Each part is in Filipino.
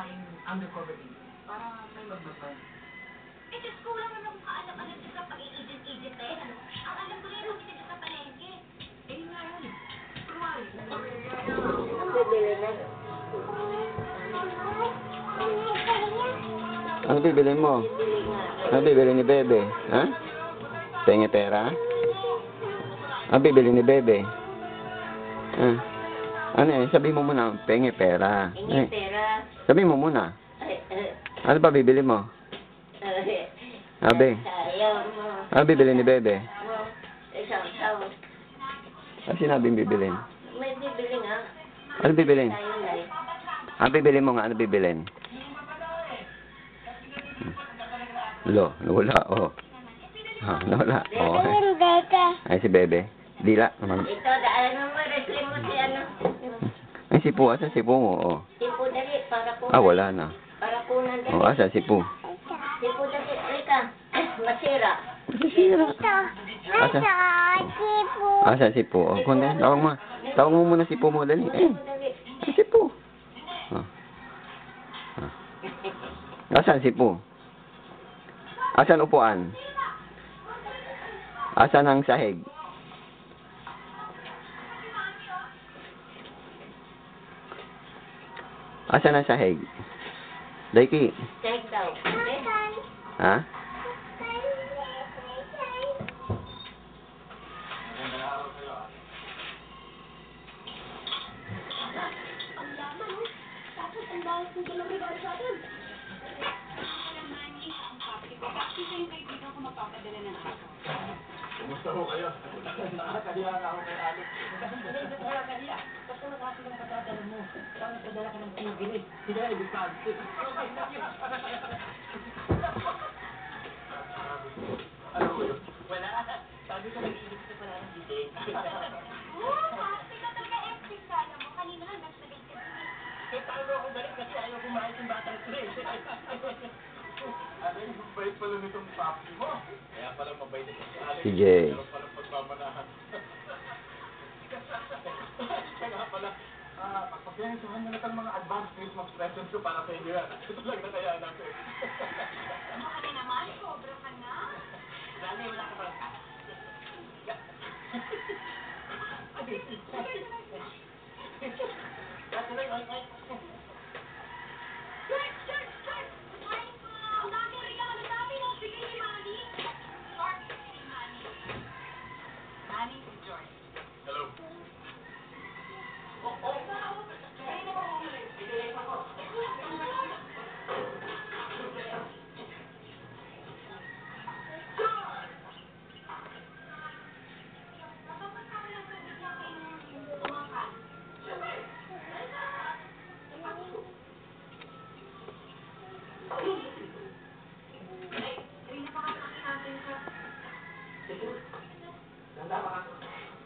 undercover agent para may magbabay. Eh, Diyos ko, wala naman akong kaalam-alam sa pag-i-agent-agent eh. Ang alam ko na yung pagkita sa palengke. Eh, nga yun eh. Kunwari, Ang bibili na. Ano bibili mo? Bibili nga. Ano bibili ni Bebe? Ha? Penge pera? Ano bibili ni Bebe? Ha? Ano eh? Sabi mo muna, penge pera. Hindi pera. Sabi mo muna. Ano ba bibili mo? Sabi. Ayaw mo. Ano bibili ni Bebe? Isang taon. Ano sinabing bibilin? May bibili nga. Ano bibilin? Tayo na eh. Ano bibili mo nga? Ano bibilin? Lo, nawala, oh. Ha, nawala, oh. Ay, si Bebe. Dila. Ito, daan mo, wrestling mo si ano. Ay, si Pu. Asa si Pu mo, oh. Sipo dali, para kunan. Ah, wala na. Para kunan dali. Oh, asa si Pu. Sipo dali, Rika. Masira. Masisira. Asa? Asa si Pu. Oh, kundi, tawag mo. Tawag mo muna si Pu mo, dali. Eh, Sipo dali. si Pu. Oh. Oh. Asan si Pu? Asan upuan? Asan ang sahig? Asan ang sahig? Daiki. Check daw. Ha? Kumusta ho kayo? Nakakaliya na ako kay Alex. Hindi ko nakakaliya. Basta nakakaliya ng katadala mo. Parang padala ka ng pinigilit. Hindi na ibig sabi. Ano mo yun? Wala. Sabi ko nag-iibig ka pala ng bibig. Ikaw talaga epic ka. Alam mo, kanina lang nagsalig ka din. Eh, paano ako balik kasi ayaw kumain yung batang Chris? Ano yung bait pala nitong papi mo? Kaya pala mabait ito si Alex. Si Jay. Meron pala pagmamanahan. Kaya pala, pagpapyahesuhan mo na itong mga advanced Christmas presents ko para sa inyo yan. Ito lang na kaya natin. Ano ka na naman? Sobra ka na. Lalo, wala ka pala. Ang dami regalo sa amin. O, sige ni Manny. George, si Manny. Manny, si George. Hello.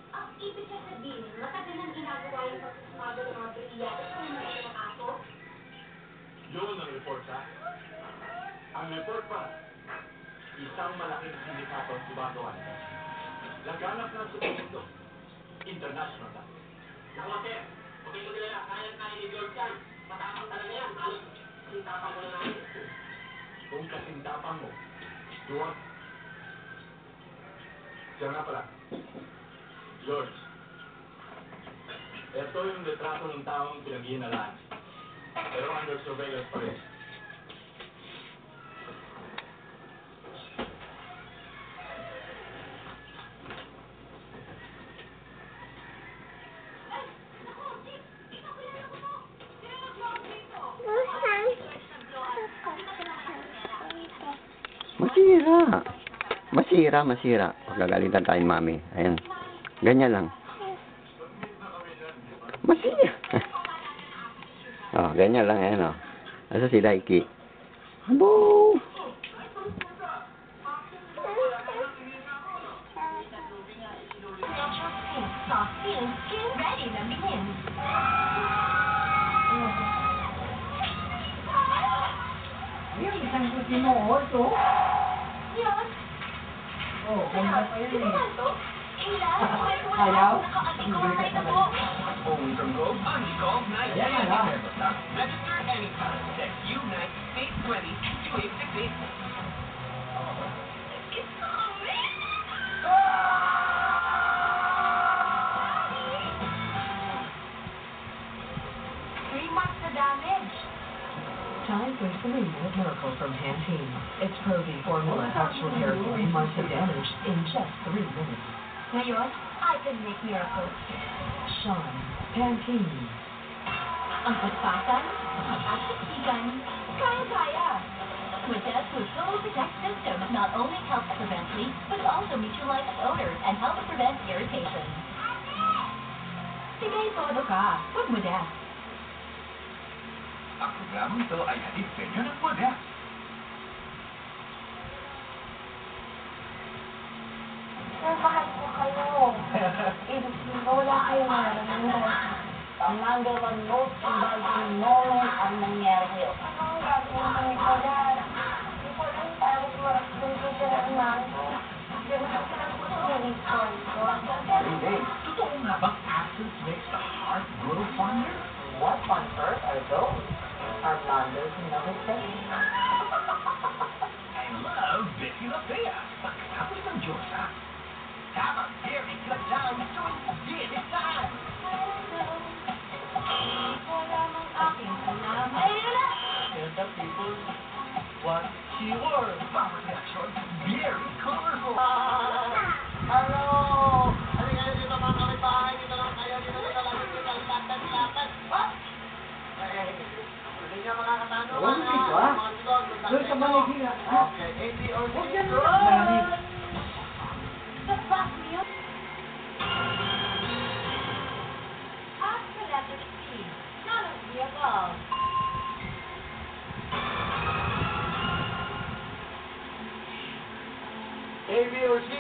Ang ibig sabihin, matagal nang ginagawa yung pagkakamagal ng mga brilyado sa mga kaso. Yun ang report, ha? Ang report pa, isang malaking sindikato ang gumagawa. Laganap ng sumunod. International na. Naku, sir. Okay ko nila. Kaya ni George yan. Matapang talaga yan. Halos sintapang ko na namin. Kung kasintapang mo, George. Siya nga pala. George. Ito yung retrato ng taong pinaghihinalaan. Pero under surveillance pa rin. Masira. Masira, masira. Pagkagalitan tayo, mami. Ayan. Ganyan lang. Masira. Oh, ganyan lang. Ayan, oh. Asa si Daiki? Abo! Ready to begin. Yung isang kuti mo, ito. Yun. Oh, ganda pa yan eh. Ayaw? Kung isang go, unicall, Ayan na lang. Register anytime. Time for 3-minute miracle from Pantene. Its Pro-V formula helps repair 3 months of damage in just 3 minutes. Ngayon, I can make miracles. Shine. Pantene. Ang pagpasan at siksikan, kaya-kaya. With the Full Protect system not only helps prevent leaks, but also neutralizes odors and helps prevent irritation. Sige, todo ka. Huwag mo na. Ang programang ito ay hatid sa inyo ng Modest. Sir, bakit po kayo? Wala kayo nararamdaman. Ang number one most embarrassing moment ang nangyari sa'yo. Anong gagawin ko dyan? Hindi ko lang tayo kumarapin ko siya ng mango. Hindi mo sa sarap ko sa unicorn ko. Hindi. Totoo nga bang acids makes the heart grow fonder? What on earth are those? Are blunders in other things? I love Betty Lapea. Pagkatapos ng Diyosa, have a very good time doing this time. Wala mang aking alam. Ayun na! And the people, what she wore. Power reaction, very colorful. Hello! Halika kayo dito mga kapitbahay. Dito lang kayo. Dito lang. Lapad. What? Hindi niya makakatanungan. Mga sigod. Doon sa Manigila. Okay. A, B, or C. The back meal. At the letter C. None of the above. A, B, or C.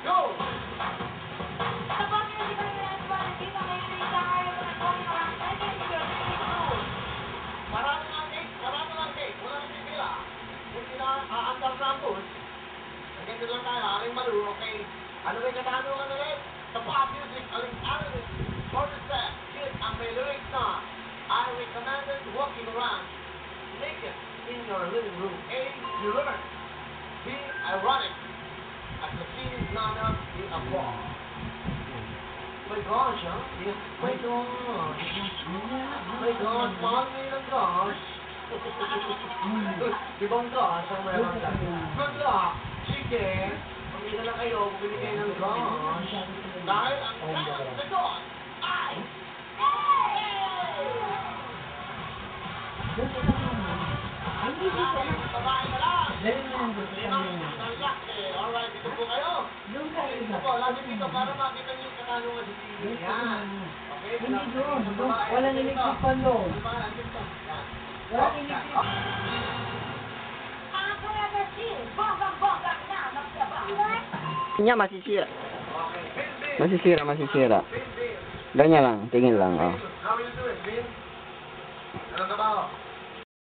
Go! The back meal is going to be one of these. Ngayon ay tayo na nagkawin ang second year. Marami lang cake. Wala nang pipila. Hindi na aandar sa ambus. Hanggang dito lang tayo. Aling malu, okay? Ano ba yung katanungan ulit? Sa pop music, aling analyst. First step, kid, ang may lyrics na I recommended walking around naked in your living room. A, you learn. B, ironic. At the C, none of the above. My gosh, huh? Yeah. My gosh. My gosh, mommy ng gosh. Ibang gosh ang meron dyan. Good luck, chicken. Pamila na kayo, bumili kayo ng gosh. Dahil ang kailang sa gosh ay... Babae ka lang. Nalak eh. Alright, dito po kayo. Dito po, lagi dito para makita niyo yung katanungan sa TV. Yan. Okay? Hindi doon. Walang iniklipan doon. Walang iniklipan. Ang letter C. Bonggang-bonggang na magtrabaho. Nya masisira. Okay. Masisira. Bill. Ganyan lang, tingin lang, oh. How are you doing, Bill? Ano ka ba?